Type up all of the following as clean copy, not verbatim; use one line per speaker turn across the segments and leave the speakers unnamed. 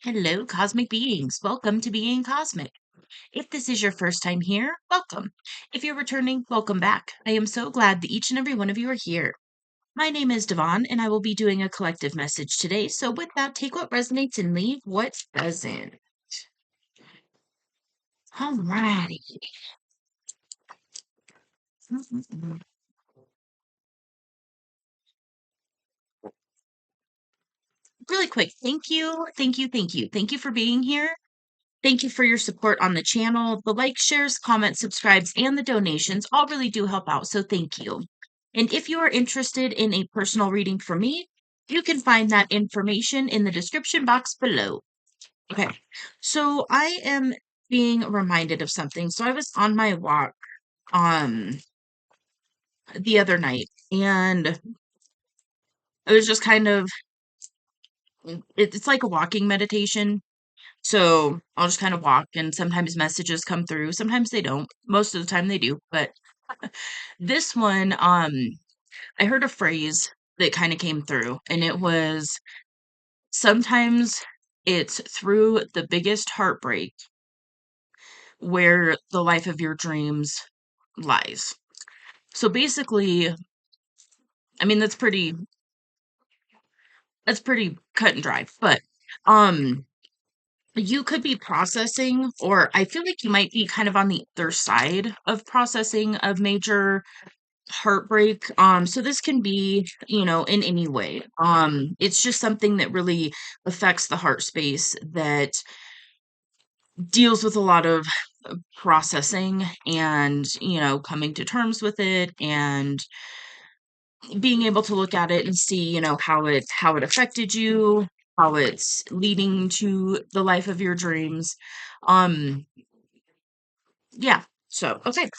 Hello, cosmic beings. Welcome to Being Cosmic. If this is your first time here, welcome. If you're returning, welcome back. I am so glad that each and every one of you are here. My name is Devon, and I will be doing a collective message today. So, with that, take what resonates and leave what doesn't. Alrighty. Really quick, thank you, thank you, thank you. Thank you for being here. Thank you for your support on the channel. The likes, shares, comments, subscribes, and the donations all really do help out, so thank you. And if you are interested in a personal reading from me, you can find that information in the description box below. Okay, so I am being reminded of something. So I was on my walk um the other night, and I was just kind of it's like a walking meditation. So I'll just kind of walk, and sometimes messages come through, sometimes they don't. Most of the time they do, but this one, I heard a phrase that kind of came through, and it was sometimes it's through the biggest heartbreak where the life of your dreams lies. So basically, I mean that's pretty cut and dry, but um you could be processing, or I feel like you might be kind of on the other side of processing a major heartbreak. So this can be, in any way. It's just something that really affects the heart space, that deals with a lot of processing and, coming to terms with it, and being able to look at it and see, how it affected you, how it's leading to the life of your dreams. Um, yeah. So, okay.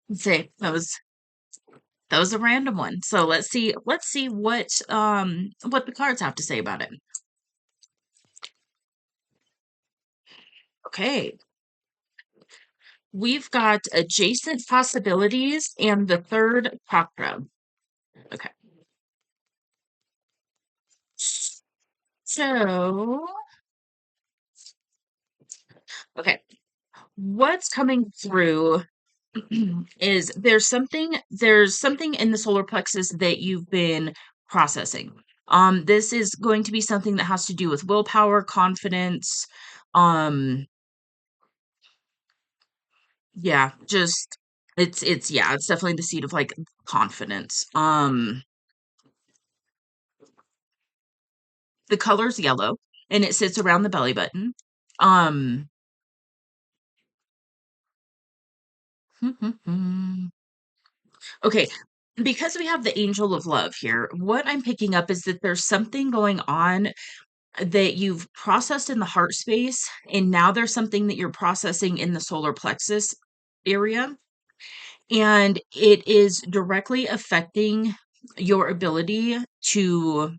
Let's see. That was a random one. So let's see what the cards have to say about it. Okay. We've got adjacent possibilities and the third chakra. Okay. So, okay. What's coming through is there's something in the solar plexus that you've been processing. This is going to be something that has to do with willpower, confidence, um yeah, just it's definitely the seed of like confidence. The color's yellow, and it sits around the belly button. Um okay, because we have the angel of love here, what I'm picking up is that there's something going on that you've processed in the heart space, and now there's something that you're processing in the solar plexus area, and it is directly affecting your ability to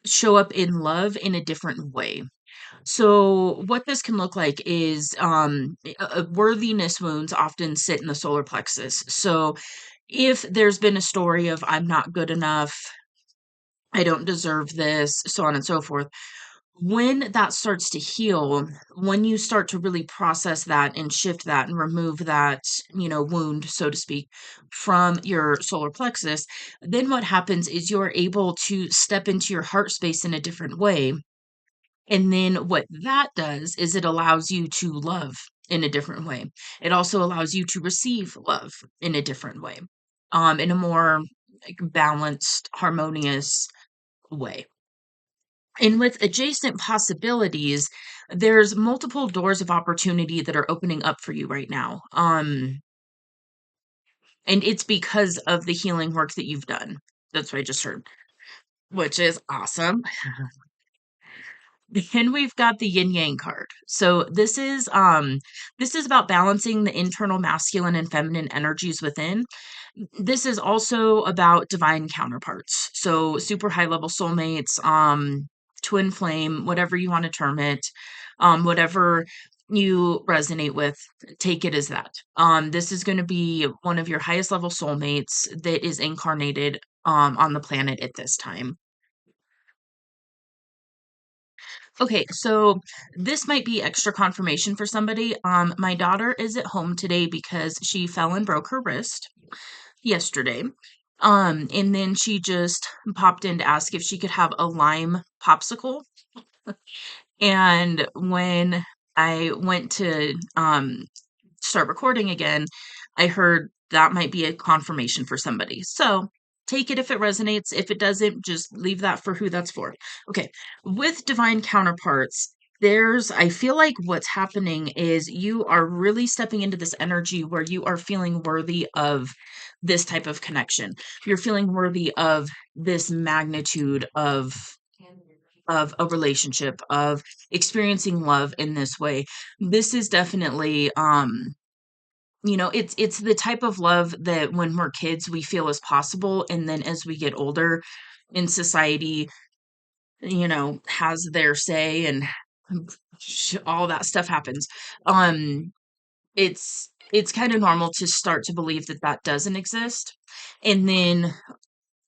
show up in love in a different way. So what this can look like is worthiness wounds often sit in the solar plexus. So if there's been a story of I'm not good enough, I don't deserve this, so on and so forth, when that starts to heal, when you start to really process that and shift that and remove that, wound, so to speak, from your solar plexus, then what happens is you're able to step into your heart space in a different way. And then what that does is it allows you to love in a different way. It also allows you to receive love in a different way, in a more like balanced, harmonious way. And with adjacent possibilities, there's multiple doors of opportunity that are opening up for you right now. And it's because of the healing work that you've done. That's what I just heard, which is awesome. Then we've got the yin yang card. So this is about balancing the internal masculine and feminine energies within. This is also about divine counterparts. So super high level soulmates, twin flame, whatever you want to term it, whatever you resonate with, take it as that. This is going to be one of your highest level soulmates that is incarnated on the planet at this time. Okay, so this might be extra confirmation for somebody. My daughter is at home today because she fell and broke her wrist yesterday. And then she just popped in to ask if she could have a lime popsicle. And when I went to start recording again, I heard that might be a confirmation for somebody. So take it if it resonates. If it doesn't, just leave that for who that's for. Okay. With divine counterparts, I feel like what's happening is you are really stepping into this energy where you are feeling worthy of this type of connection. You're feeling worthy of this magnitude of a relationship, of experiencing love in this way. This is definitely it's the type of love that when we're kids we feel is possible, and then as we get older in society, has their say, and all that stuff happens. It's kind of normal to start to believe that that doesn't exist. And then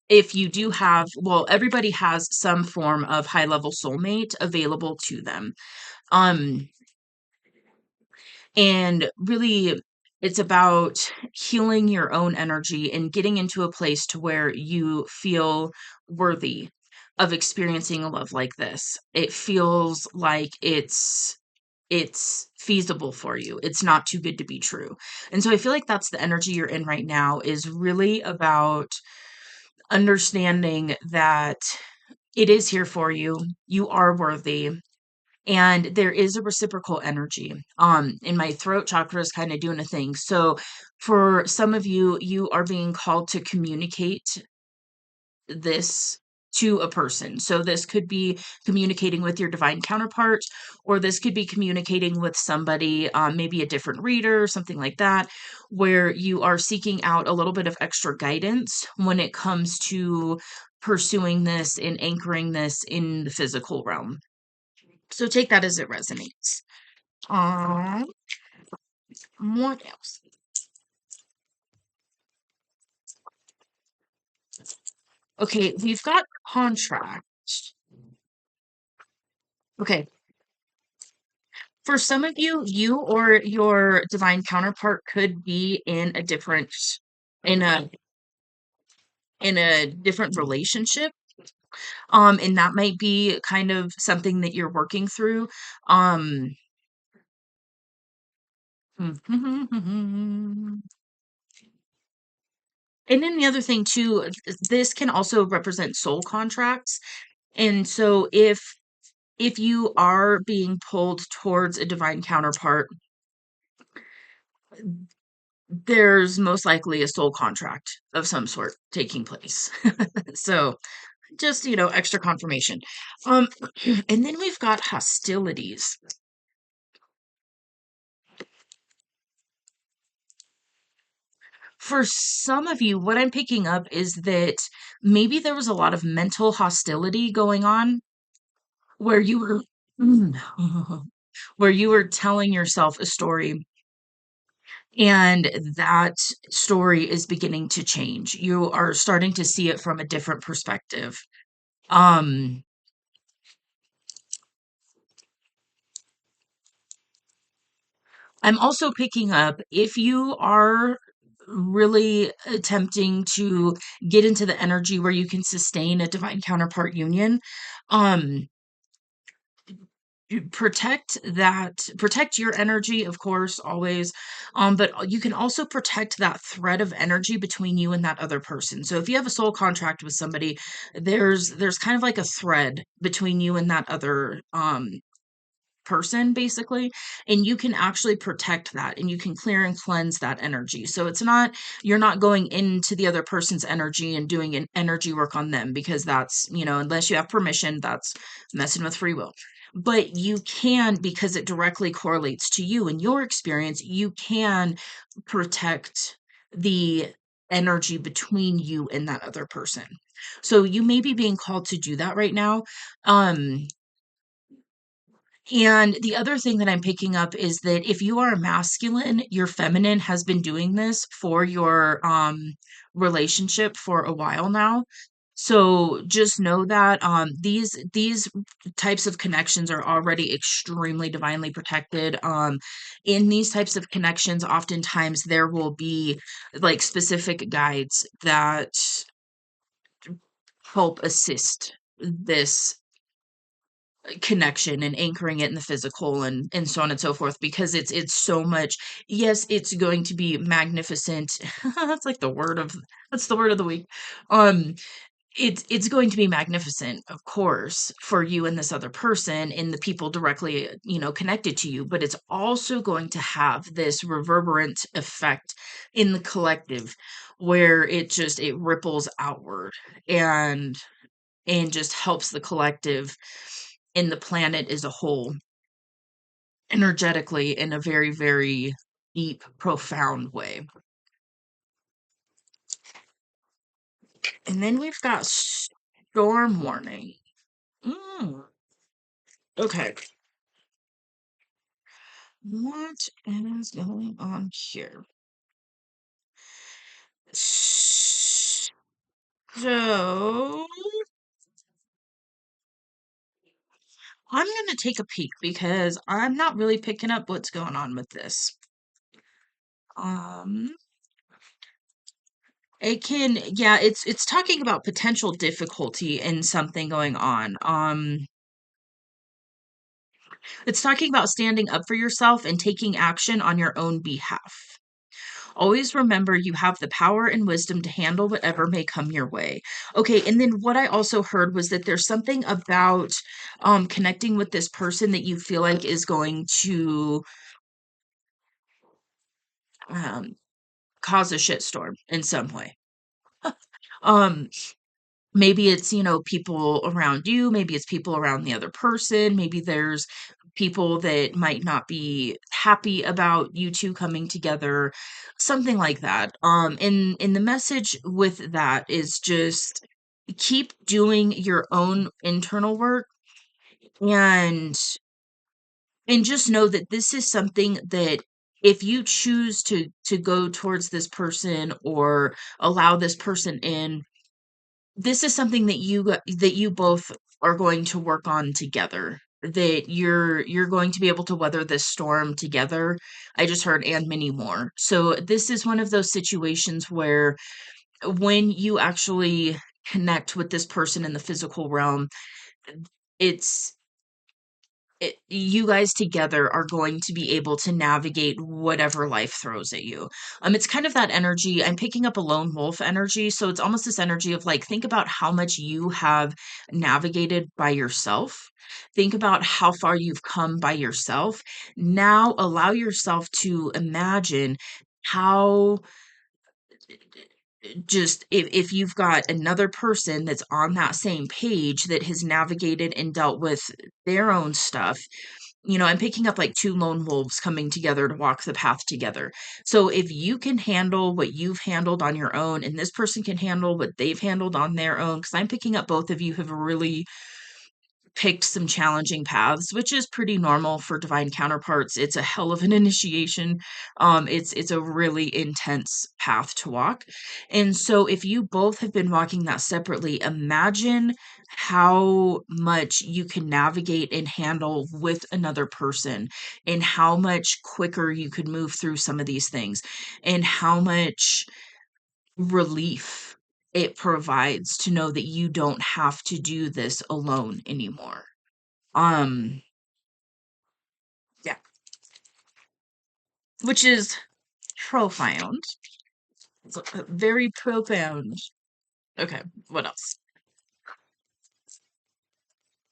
if you do have, well, everybody has some form of high level soulmate available to them. Um, and really, it's about healing your own energy and getting into a place to where you feel worthy of experiencing a love like this. It feels like it's feasible for you. It's not too good to be true. And so I feel like that's the energy you're in right now, is really about understanding that it is here for you. You are worthy, and there is a reciprocal energy. And my throat chakra is kind of doing a thing. So for some of you, you are being called to communicate this to a person. So this could be communicating with your divine counterpart, or this could be communicating with somebody, maybe a different reader, something like that, where you are seeking out a little bit of extra guidance when it comes to pursuing this and anchoring this in the physical realm. So take that as it resonates. Um, what else? Okay, we've got contract. Okay, for some of you, you or your divine counterpart could be in a in a different relationship. And that might be kind of something that you're working through. Um, and then the other thing too, this can also represent soul contracts. And so if you are being pulled towards a divine counterpart, there's most likely a soul contract of some sort taking place. So just, extra confirmation. Um, and then we've got hostilities. For some of you, what I'm picking up is that maybe there was a lot of mental hostility going on where you were where you were telling yourself a story, and that story is beginning to change. You are starting to see it from a different perspective. Um, I'm also picking up, if you are really attempting to get into the energy where you can sustain a divine counterpart union, um, protect your energy, of course, always. But you can also protect that thread of energy between you and that other person. So if you have a soul contract with somebody, there's kind of like a thread between you and that other person, basically, and you can actually protect that, and you can clear and cleanse that energy. So it's not, you're not going into the other person's energy and doing an energy work on them, because that's, unless you have permission, that's messing with free will. But you can, because it directly correlates to you and your experience, you can protect the energy between you and that other person. So you may be being called to do that right now. um and the other thing that I'm picking up is that if you are a masculine, your feminine has been doing this for your relationship for a while now. So just know that these types of connections are already extremely divinely protected. In these types of connections, oftentimes there will be like specific guides that help assist this connection and anchoring it in the physical and so on and so forth, because it's so much. Yes, it's going to be magnificent. That's like that's the word of the week. um it's going to be magnificent, of course, for you and this other person and the people directly, connected to you, but it's also going to have this reverberant effect in the collective, where it ripples outward and just helps the collective and the planet as a whole energetically in a very, very deep, profound way. And then we've got storm warning. Mm, okay. What is going on here? So I'm gonna take a peek because I'm not really picking up what's going on with this. Um, yeah, it's talking about potential difficulty in something going on. It's talking about standing up for yourself and taking action on your own behalf. Always remember you have the power and wisdom to handle whatever may come your way. Okay, and then what I also heard was that there's something about connecting with this person that you feel like is going to um cause a shitstorm in some way. Um Maybe it's, people around you, maybe it's people around the other person, maybe there's people that might not be happy about you two coming together, something like that. And the message with that is just keep doing your own internal work, and just know that this is something that if you choose to go towards this person or allow this person in, this is something that you both are going to work on together, that you're going to be able to weather this storm together. I just heard and many more. So this is one of those situations where when you actually connect with this person in the physical realm, it's you guys together are going to be able to navigate whatever life throws at you. It's kind of that energy. I'm picking up a lone wolf energy. So it's almost this energy of like, think about how much you have navigated by yourself. Think about how far you've come by yourself. Now allow yourself to imagine how, just if you've got another person that's on that same page that has navigated and dealt with their own stuff. I'm picking up like two lone wolves coming together to walk the path together. So if you can handle what you've handled on your own and this person can handle what they've handled on their own, because I'm picking up both of you have really picked some challenging paths, which is pretty normal for divine counterparts. It's a hell of an initiation. It's a really intense path to walk. And so if you both have been walking that separately, imagine how much you can navigate and handle with another person, and how much quicker you could move through some of these things, and how much relief it provides to know that you don't have to do this alone anymore. Um, yeah, which is profound. It's very profound. Okay, what else?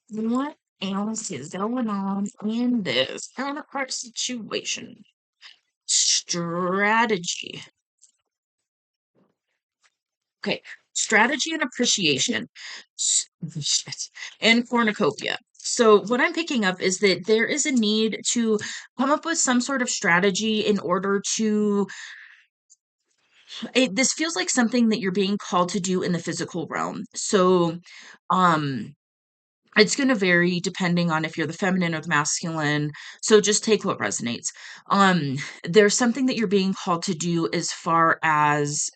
What else is going on in this counterpart situation? Strategy. Okay, strategy and appreciation. Shit. And cornucopia. So, what I'm picking up is that there is a need to come up with some sort of strategy in order to. This feels like something that you're being called to do in the physical realm. So, um, it's going to vary depending on if you're the feminine or the masculine. So just take what resonates. There's something that you're being called to do as far as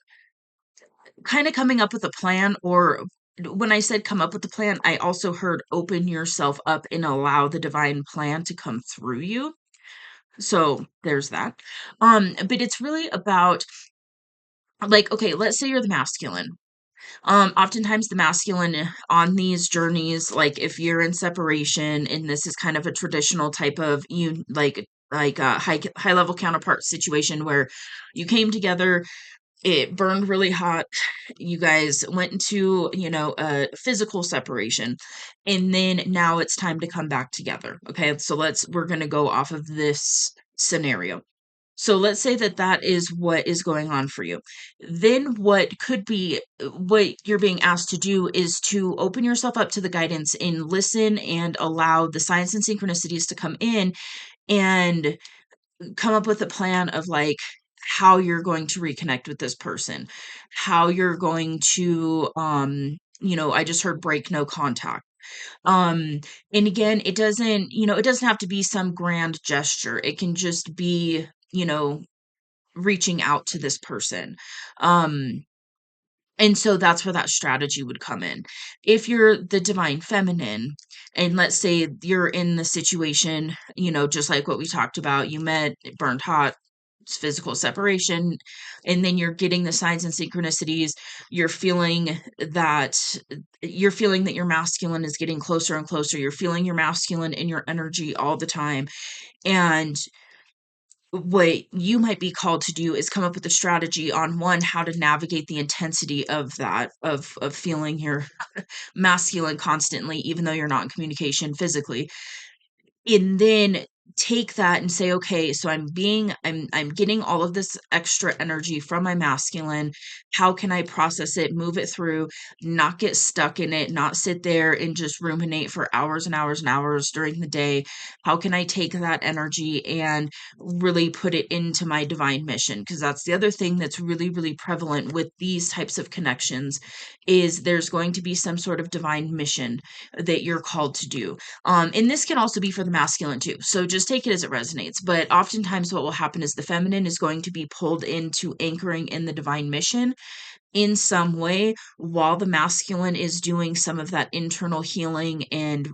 kind of coming up with a plan or when I said come up with the plan, I also heard open yourself up and allow the divine plan to come through you. So there's that. But it's really about, like, okay, let's say you're the masculine. Oftentimes the masculine on these journeys, like if you're in separation and this is kind of a traditional type of you like a high level counterpart situation where you came together, it burned really hot, you guys went into, a physical separation, and then now it's time to come back together. Okay, so we're going to go off of this scenario. So let's say that that is what is going on for you. Then what you're being asked to do is to open yourself up to the guidance and listen and allow the signs and synchronicities to come in and come up with a plan of like how you're going to reconnect with this person, how you're going to I just heard break no contact. Um and again, it doesn't have to be some grand gesture. It can just be, reaching out to this person. Um, and so that's where that strategy would come in. If you're the divine feminine, and let's say you're in the situation, just like what we talked about, you met, it burned hot, it's physical separation, and then you're getting the signs and synchronicities, you're feeling that you're feeling that your masculine is getting closer and closer. You're feeling your masculine in your energy all the time. And what you might be called to do is come up with a strategy on one, how to navigate the intensity of that, of feeling your masculine constantly, even though you're not in communication physically, and then take that and say, okay, so I'm getting all of this extra energy from my masculine. How can I process it, move it through, not get stuck in it, not sit there and just ruminate for hours and hours and hours during the day? How can I take that energy and really put it into my divine mission? Because that's the other thing that's really, really prevalent with these types of connections, is there's going to be some sort of divine mission that you're called to do. And this can also be for the masculine too. So just take it as it resonates. But oftentimes, what will happen is the feminine is going to be pulled into anchoring in the divine mission in some way, while the masculine is doing some of that internal healing and,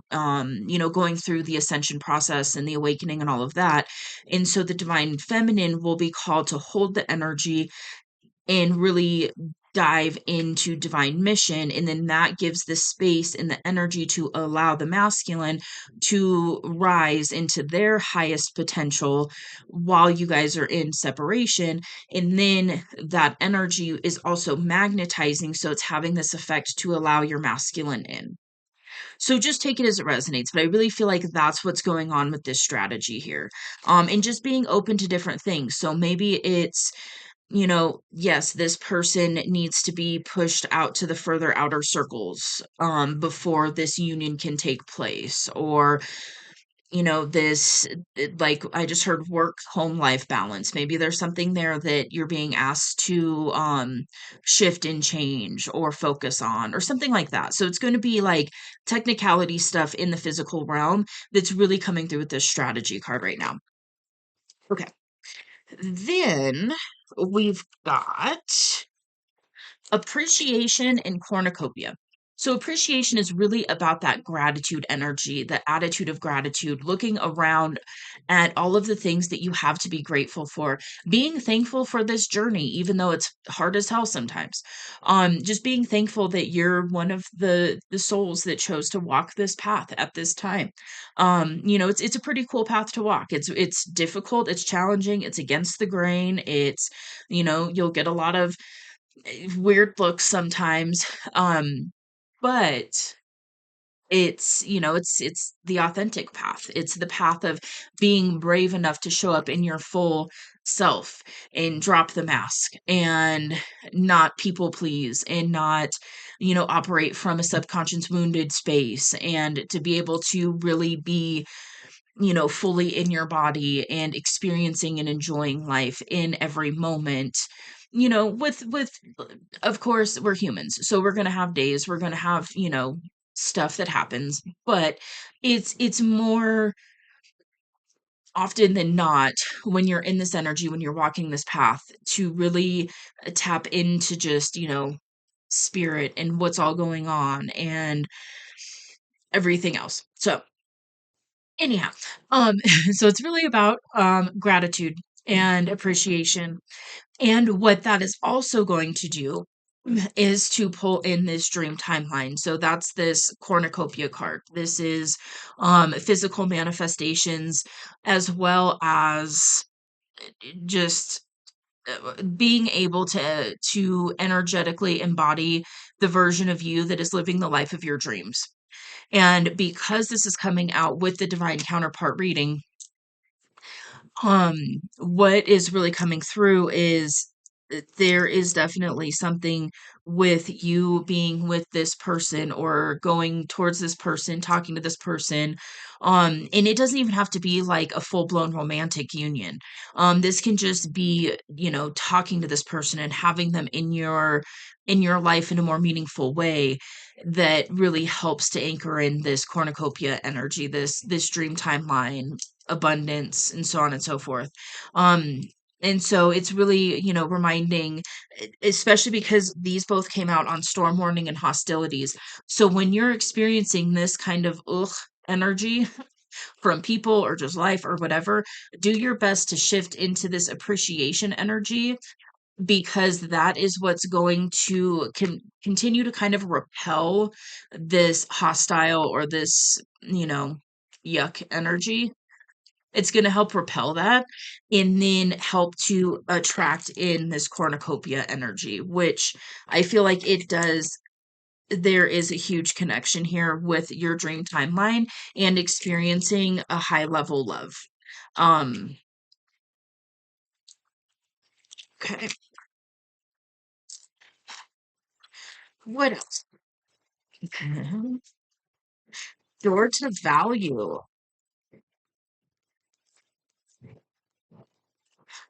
going through the ascension process and the awakening and all of that. And so the divine feminine will be called to hold the energy and really dive into divine mission, and then that gives the space and the energy to allow the masculine to rise into their highest potential while you guys are in separation. And then that energy is also magnetizing, so it's having this effect to allow your masculine in. So just take it as it resonates, but I really feel like that's what's going on with this strategy here. And just being open to different things. So maybe it's, yes, this person needs to be pushed out to the further outer circles before this union can take place. Or, like I just heard work home life balance. Maybe there's something there that you're being asked to shift and change or focus on or something like that. So it's going to be like technicality stuff in the physical realm that's really coming through with this strategy card right now. Okay. Then we've got appreciation and cornucopia. So, appreciation is really about that gratitude energy, the attitude of gratitude, looking around at all of the things that you have to be grateful for, being thankful for this journey, even though it's hard as hell sometimes. Just being thankful that you're one of the souls that chose to walk this path at this time. It's a pretty cool path to walk. It's difficult, it's challenging, it's against the grain. It's, you'll get a lot of weird looks sometimes. But it's the authentic path. It's the path of being brave enough to show up in your full self and drop the mask and not people please and not, operate from a subconscious wounded space, and to be able to really be, fully in your body and experiencing and enjoying life in every moment. With of course, we're humans, so we're going to have days, we're going to have, stuff that happens, but it's more often than not, when you're in this energy, when you're walking this path, to really tap into just, spirit and what's all going on and everything else. So anyhow, so it's really about gratitude and appreciation. And what that is also going to do is to pull in this dream timeline. So that's this cornucopia card. This is physical manifestations as well as just being able to energetically embody the version of you that is living the life of your dreams. And because this is coming out with the divine counterpart reading, um, what is really coming through is there is definitely something with you being with this person or going towards this person, talking to this person. And it doesn't even have to be like a full-blown romantic union. This can just be, talking to this person and having them in your life in a more meaningful way that really helps to anchor in this cornucopia energy, this dream timeline, abundance, and so on and so forth. Um, and so it's really, reminding, especially because these both came out on storm warning and hostilities. So when you're experiencing this kind of energy from people or just life or whatever, do your best to shift into this appreciation energy, because that is what's going to continue to kind of repel this hostile or this, yuck energy. It's gonna help repel that and then help to attract in this cornucopia energy, which I feel like it does. There is a huge connection here with your dream timeline and experiencing a high level love. Um, okay, what else? Okay. Door to value.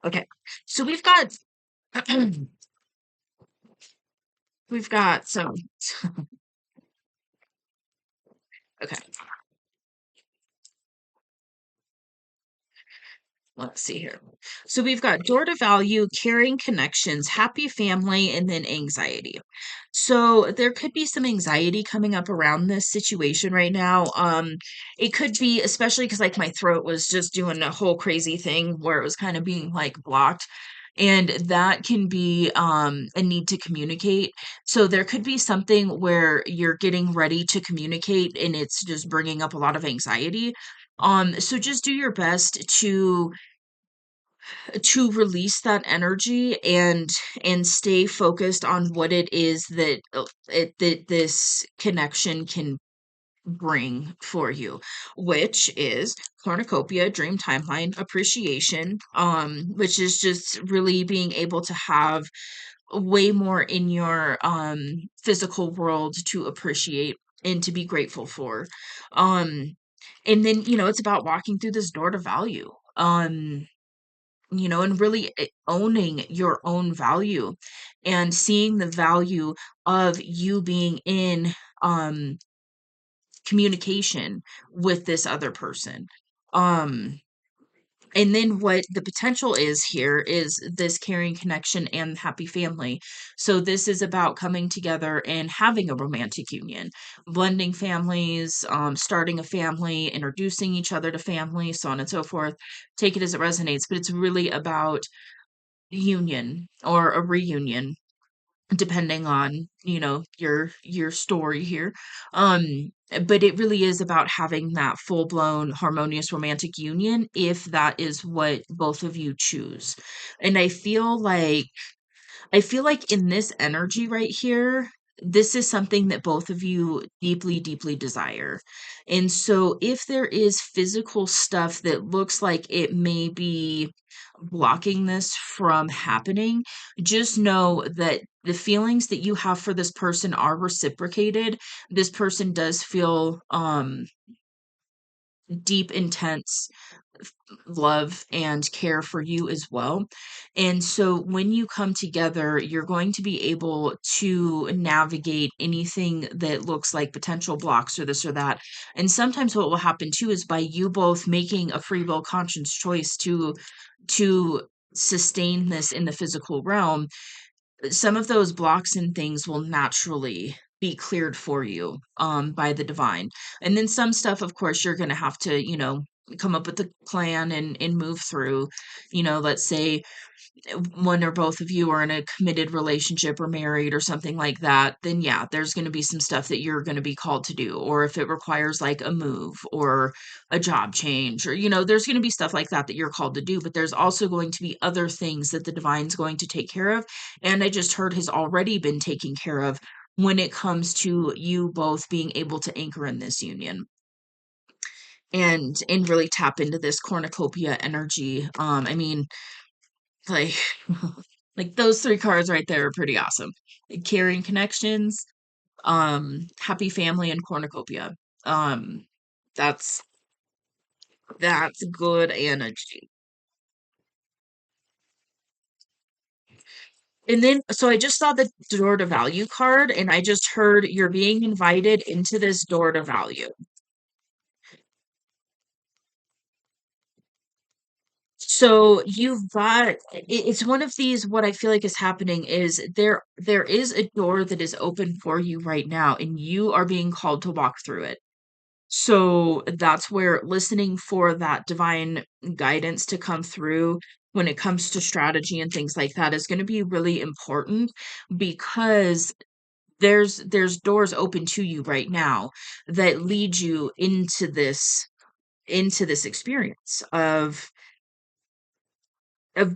Okay, so we've got some. Okay, let's see here. So we've got door to value, caring connections, happy family, and then anxiety. So there could be some anxiety coming up around this situation right now. It could be, especially because like my throat was just doing a whole crazy thing where it was kind of being like blocked. And that can be a need to communicate. So there could be something where you're getting ready to communicate and it's just bringing up a lot of anxiety. So just do your best to release that energy and stay focused on what it is that that this connection can bring for you, which is cornucopia, dream timeline, appreciation, which is just really being able to have way more in your physical world to appreciate and to be grateful for. um and then it's about walking through this door to value. And really owning your own value and seeing the value of you being in um communication with this other person. Um and then what the potential is here is this caring connection and happy family. So this is about coming together and having a romantic union, blending families, starting a family, introducing each other to family, so on and so forth. Take it as it resonates, but it's really about union or a reunion, depending on your story here. But it really is about having that full-blown harmonious romantic union if that is what both of you choose. And I feel like in this energy right here, this is something that both of you deeply, deeply desire. And so if there is physical stuff that looks like it may be blocking this from happening, just know that the feelings that you have for this person are reciprocated. This person does feel deep, intense love and care for you as well. And so when you come together, you're going to be able to navigate anything that looks like potential blocks or this or that. And sometimes what will happen too is by you both making a free will conscious choice to sustain this in the physical realm, some of those blocks and things will naturally be cleared for you by the divine. And then some stuff, of course, you're going to have to, come up with a plan and move through. Let's say one or both of you are in a committed relationship or married or something like that, then yeah, there's going to be some stuff that you're going to be called to do. Or if it requires like a move or a job change, or, there's going to be stuff like that that you're called to do. But there's also going to be other things that the divine's going to take care of. And I just heard has already been taken care of when it comes to you both being able to anchor in this union and really tap into this cornucopia energy. I mean, like like those three cards right there are pretty awesome. Caring connections, happy family, and cornucopia. Um, that's that's good energy. And then so I just saw the door to value card and I just heard you're being invited into this door to value. So you've got it's one of these what I feel like is happening is there is a door that is open for you right now and you are being called to walk through it. So that's where listening for that divine guidance to come through when it comes to strategy and things like that is going to be really important because there's doors open to you right now that lead you into this experience of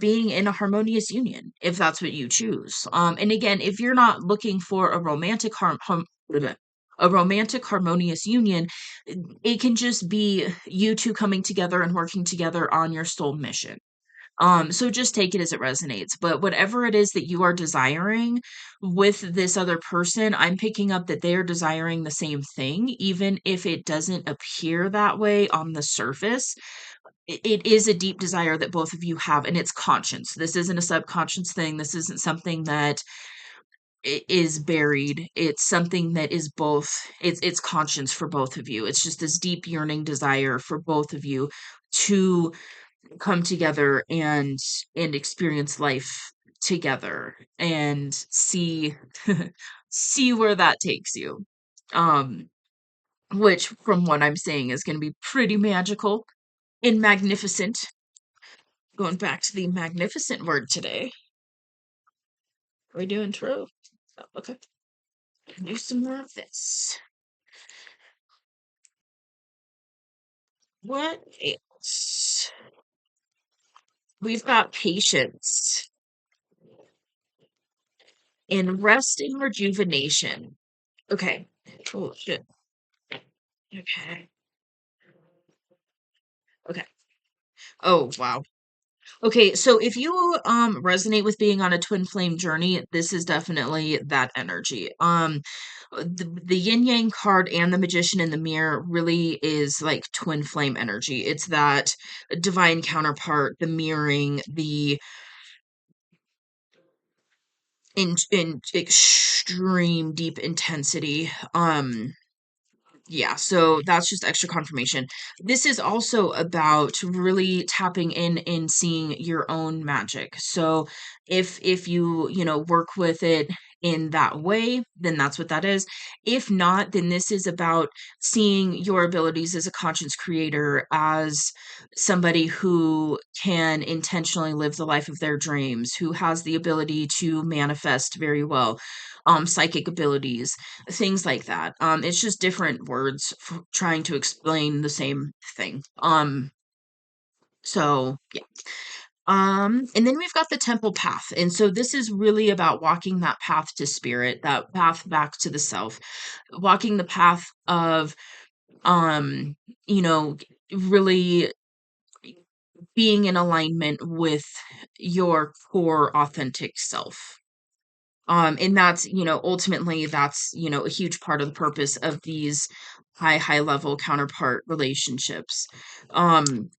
being in a harmonious union if that's what you choose. And again, if you're not looking for a romantic harmonious union, it can just be you two coming together and working together on your soul mission. So just take it as it resonates. But whatever it is that you are desiring with this other person, I'm picking up that they are desiring the same thing, even if it doesn't appear that way on the surface. It is a deep desire that both of you have, and it's conscious. This isn't a subconscious thing. This isn't something that is buried. It's something that is both. It's conscience for both of you. It's just this deep yearning desire for both of you to come together and experience life together and see see where that takes you. Um, which from what I'm saying is going to be pretty magical and magnificent. Going back to the magnificent word today. Are we doing true? Oh, okay. Do some more of this. What else? We've got patience and rest and rejuvenation. Okay. Oh shit. Okay. Okay. Oh wow. Okay, so if you resonate with being on a twin flame journey, this is definitely that energy. The yin yang card and the magician in the mirror really is like twin flame energy. It's that divine counterpart, the mirroring, the in extreme deep intensity. Yeah, so that's just extra confirmation. This is also about really tapping in and seeing your own magic. So if you, work with it in that way, then that's what that is. If not, then this is about seeing your abilities as a conscious creator, as somebody who can intentionally live the life of their dreams, who has the ability to manifest very well, psychic abilities, things like that. It's just different words trying to explain the same thing. So yeah. And then we've got the temple path. And so this is really about walking that path to spirit, that path back to the self, walking the path of, um, you know, really being in alignment with your core authentic self. And that's, ultimately that's, a huge part of the purpose of these high level counterpart relationships. Um,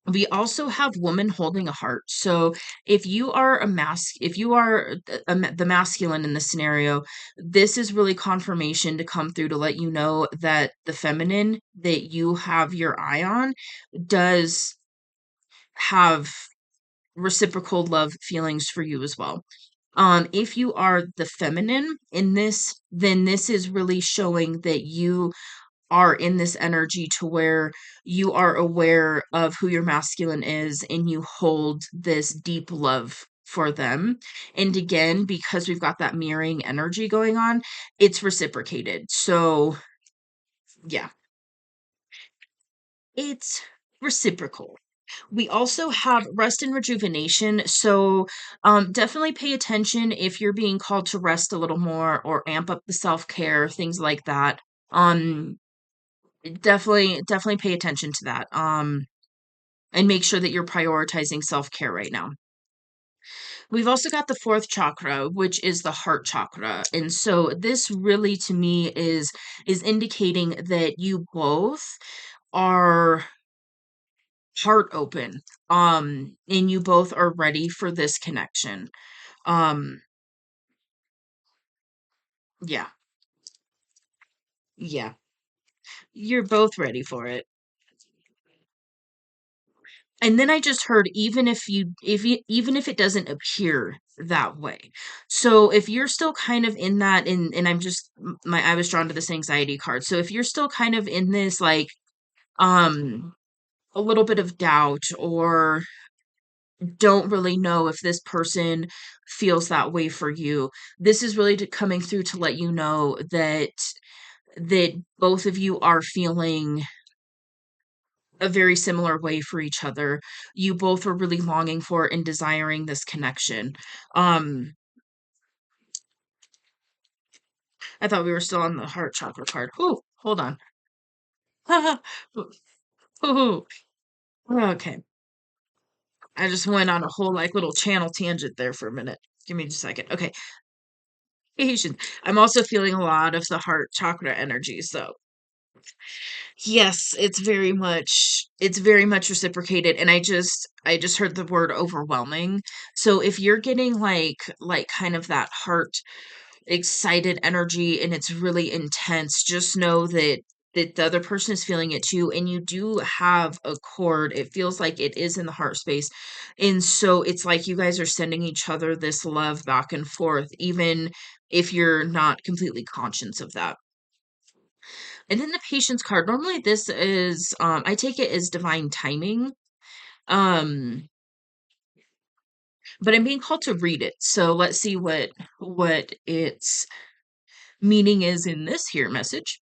we also have woman holding a heart. So if you are the masculine in this scenario, this is really confirmation to come through to let you know that the feminine that you have your eye on does have reciprocal love feelings for you as well. If you are the feminine in this, then this is really showing that you are in this energy to where you are aware of who your masculine is and you hold this deep love for them. And again, because we've got that mirroring energy going on, it's reciprocated. So, yeah, it's reciprocal. We also have rest and rejuvenation. So, definitely pay attention if you're being called to rest a little more or amp up the self care, things like that. Um, definitely pay attention to that. And make sure that you're prioritizing self care right now. We've also got the fourth chakra, which is the heart chakra. And so this really to me is indicating that you both are heart open. And you both are ready for this connection. Um, yeah. Yeah. You're both ready for it. And then I just heard even if it doesn't appear that way. So if you're still kind of in that and I'm just my I was drawn to this anxiety card. So if you're still kind of in this like um a little bit of doubt or don't really know if this person feels that way for you, this is really coming through to let you know that both of you are feeling a very similar way for each other. You both were really longing for and desiring this connection. Um, I thought we were still on the heart chakra card. Whew, hold on. Whew. Okay. I just went on a whole like little channel tangent there for a minute. Give me just a second. Okay. Patience. I'm also feeling a lot of the heart chakra energy. So yes, it's very much reciprocated. And I just heard the word overwhelming. So if you're getting like kind of that heart excited energy and it's really intense, just know that the other person is feeling it too. And you do have a cord. It feels like it is in the heart space. And so it's like you guys are sending each other this love back and forth, even if you're not completely conscious of that. And then the patience card. Normally this is I take it as divine timing. Um but I'm being called to read it. So let's see what its meaning is in this here message.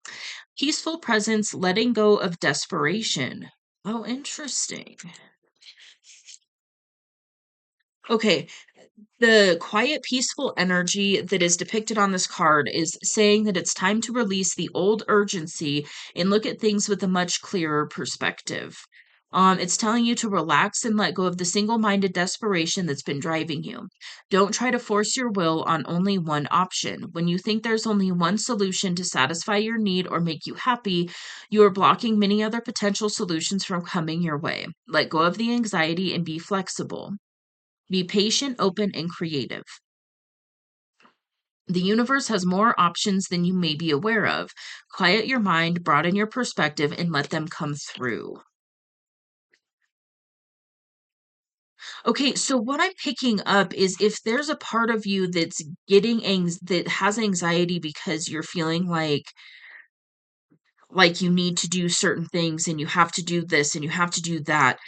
Peaceful presence, letting go of desperation. Oh, interesting. Okay, the quiet, peaceful energy that is depicted on this card is saying that it's time to release the old urgency and look at things with a much clearer perspective. It's telling you to relax and let go of the single minded desperation that's been driving you. Don't try to force your will on only one option. When you think there's only one solution to satisfy your need or make you happy, you are blocking many other potential solutions from coming your way. Let go of the anxiety and be flexible. Be patient, open, and creative. The universe has more options than you may be aware of. Quiet your mind, broaden your perspective, and let them come through. Okay, so what I'm picking up is if there's a part of you that's that has anxiety because you're feeling like you need to do certain things and you have to do this and you have to do that.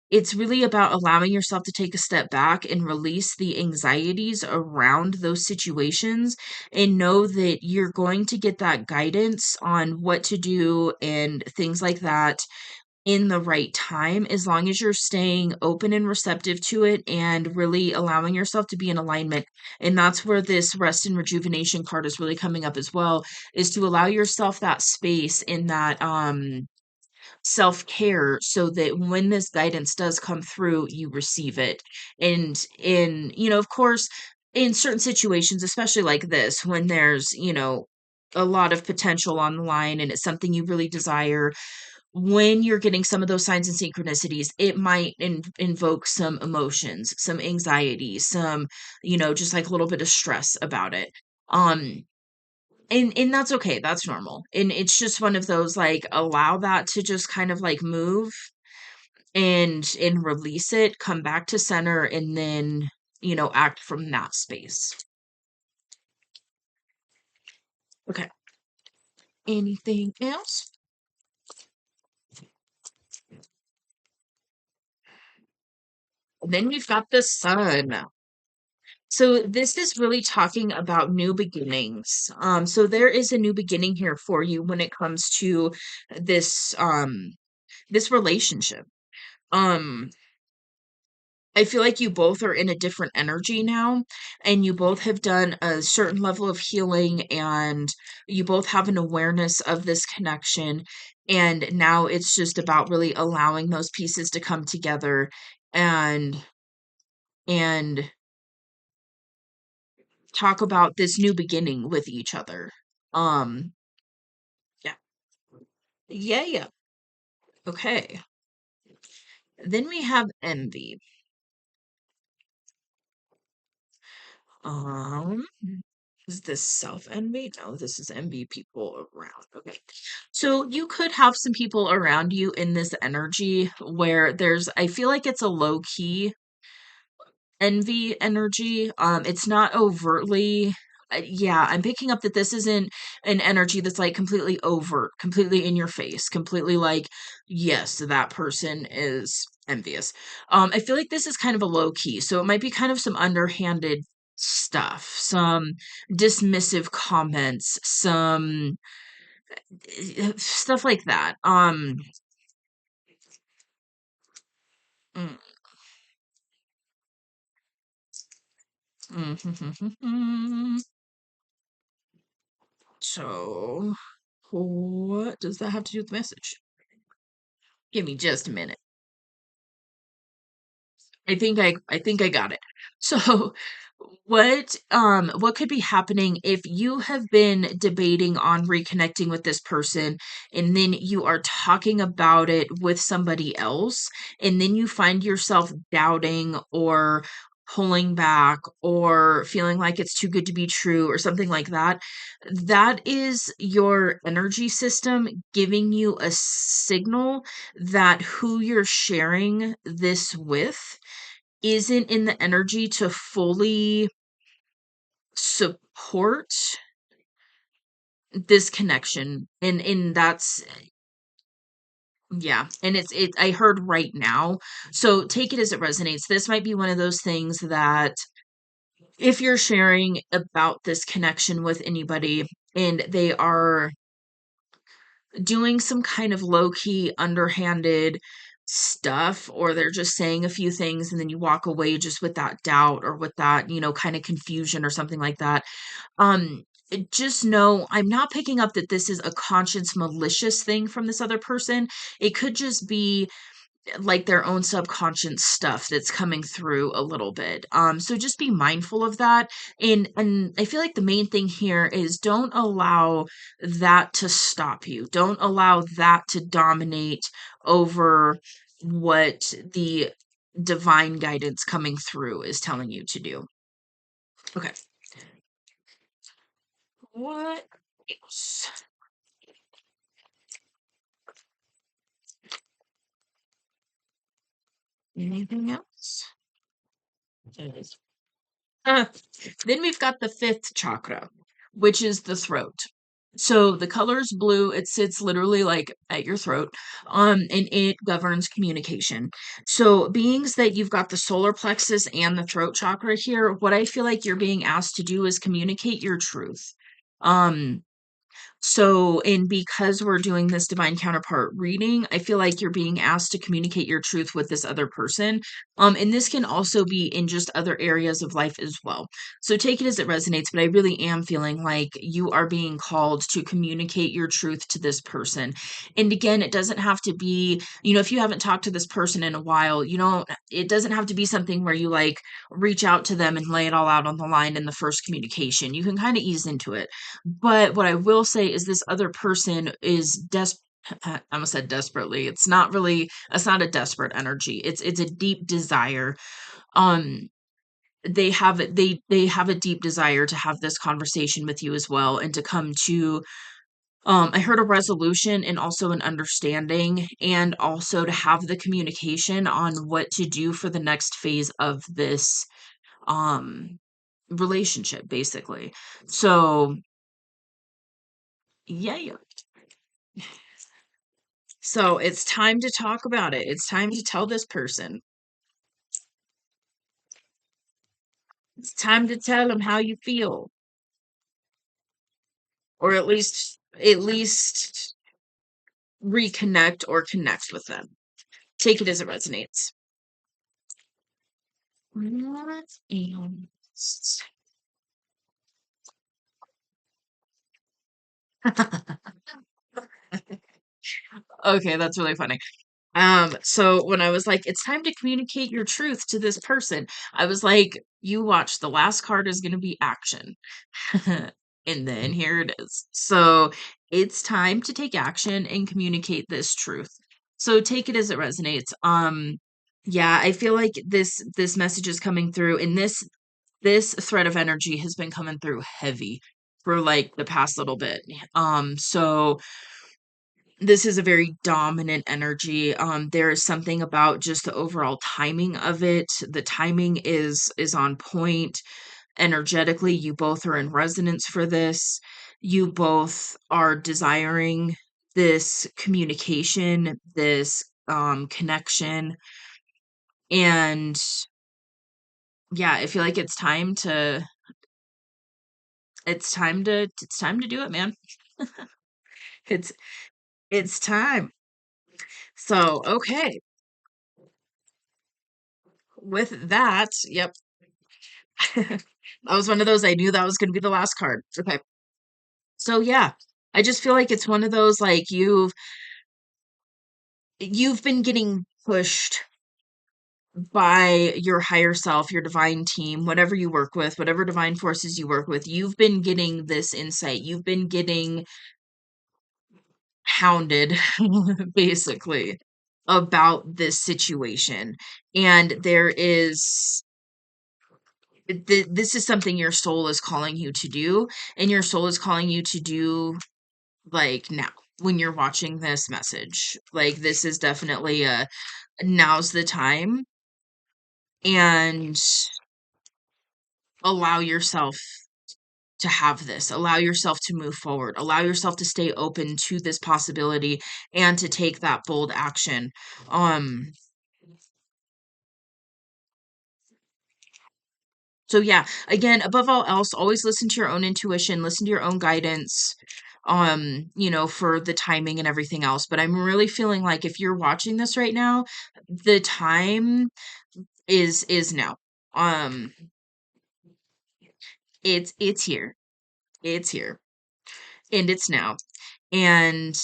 It's really about allowing yourself to take a step back and release the anxieties around those situations and know that you're going to get that guidance on what to do and things like that in the right time, as long as you're staying open and receptive to it and really allowing yourself to be in alignment. And that's where this rest and rejuvenation card is really coming up as well, is to allow yourself that space in that self-care so that when this guidance does come through, you receive it. And of course, in certain situations, especially like this, when there's, a lot of potential on the line and it's something you really desire, when you're getting some of those signs and synchronicities, it might invoke some emotions, some anxiety, some, just like a little bit of stress about it. Um, and that's okay. That's normal. And it's just one of those like allow that to just kind of like move and release it, come back to center, and then act from that space. Okay. Anything else? Then we've got the sun. So this is really talking about new beginnings. So there is a new beginning here for you when it comes to this relationship. Um, I feel like you both are in a different energy now, and you both have done a certain level of healing, and you both have an awareness of this connection. And now it's just about really allowing those pieces to come together and and talk about this new beginning with each other. Um, yeah. Yeah, yeah. Okay. Then we have envy. Um, is this self-envy? No, this is envy people around. Okay. So you could have some people around you in this energy where I feel like it's a low key envy energy. It's not overtly, yeah, I'm picking up that this isn't an energy that's like completely overt, completely in your face, completely like, yes, that person is envious. I feel like this is kind of a low key, so it might be kind of some underhanded stuff, some dismissive comments, some stuff like that. Mm, so what does that have to do with the message? Give me just a minute. I think I got it. So what could be happening if you have been debating on reconnecting with this person, and then you are talking about it with somebody else, and then you find yourself doubting or pulling back or feeling like it's too good to be true or something like that. That is your energy system giving you a signal that who you're sharing this with isn't in the energy to fully support this connection. And that's, yeah, and it I heard right now. So take it as it resonates. This might be one of those things that if you're sharing about this connection with anybody and they are doing some kind of low key, underhanded stuff, or they're just saying a few things and then you walk away just with that doubt or with that, kind of confusion or something like that. Just know I'm not picking up that this is a conscious, malicious thing from this other person. It could just be like their own subconscious stuff that's coming through a little bit. So just be mindful of that. And I feel like the main thing here is don't allow that to stop you. Don't allow that to dominate over what the divine guidance coming through is telling you to do. Okay. What else? Anything else? Yes. Uh, then we've got the fifth chakra, which is the throat. So the color is blue. It sits literally like at your throat. And it governs communication. So beings that you've got the solar plexus and the throat chakra here, what I feel like you're being asked to do is communicate your truth. Um, so, and because we're doing this divine counterpart reading, I feel like you're being asked to communicate your truth with this other person. And this can also be in just other areas of life as well. So take it as it resonates, but I really am feeling like you are being called to communicate your truth to this person. And again, it doesn't have to be, if you haven't talked to this person in a while, it doesn't have to be something where you like reach out to them and lay it all out on the line in the first communication. You can kind of ease into it, but what I will say is this other person is I almost said desperately. It's not a desperate energy. It's a deep desire. Um they have a deep desire to have this conversation with you as well and to come to I heard a resolution and also an understanding, and also to have the communication on what to do for the next phase of this um relationship, basically. So yeah, yeah. So it's time to talk about it. It's time to tell this person. It's time to tell them how you feel, or at least reconnect or connect with them. Take it as it resonates. What else? Okay, that's really funny. So when I was like, it's time to communicate your truth to this person, I was like, you watch, the last card is going to be action. And then here it is. So it's time to take action and communicate this truth. So take it as it resonates. Yeah, I feel like this message is coming through, and this thread of energy has been coming through heavy for like the past little bit. So this is a very dominant energy. There is something about just the overall timing of it. The timing is on point. Energetically, you both are in resonance for this. You both are desiring this communication, this connection. And yeah, I feel like it's time to do it, man. It's it's time. So, okay. With that, yep. That was one of those, I knew that was going to be the last card. Okay. So yeah, I just feel like it's one of those, like, you've been getting pushed by your higher self, your divine team, whatever you work with, whatever divine forces you work with. You've been getting this insight. You've been getting hounded basically about this situation. And this is something your soul is calling you to do, and your soul is calling you to do, like, now, when you're watching this message. Like, this is definitely a now's the time, and allow yourself to have this. Allow yourself to move forward. Allow yourself to stay open to this possibility and to take that bold action. Um so yeah, again, above all else, always listen to your own intuition, listen to your own guidance, for the timing and everything else. But I'm really feeling like, if you're watching this right now, the time is now. Um it's here. It's here. And it's now. And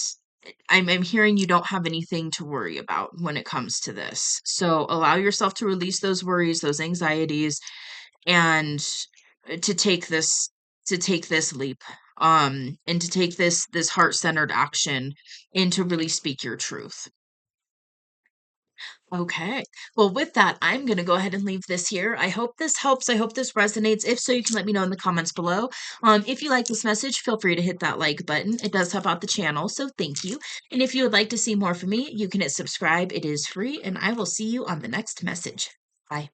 I'm hearing you don't have anything to worry about when it comes to this. So allow yourself to release those worries, those anxieties, and to take this leap, and to take this heart-centered action, and to really speak your truth. Okay. Well, with that, I'm going to go ahead and leave this here. I hope this helps. I hope this resonates. If so, you can let me know in the comments below. If you like this message, feel free to hit that like button. It does help out the channel, so thank you. And if you would like to see more from me, you can hit subscribe. It is free, and I will see you on the next message. Bye.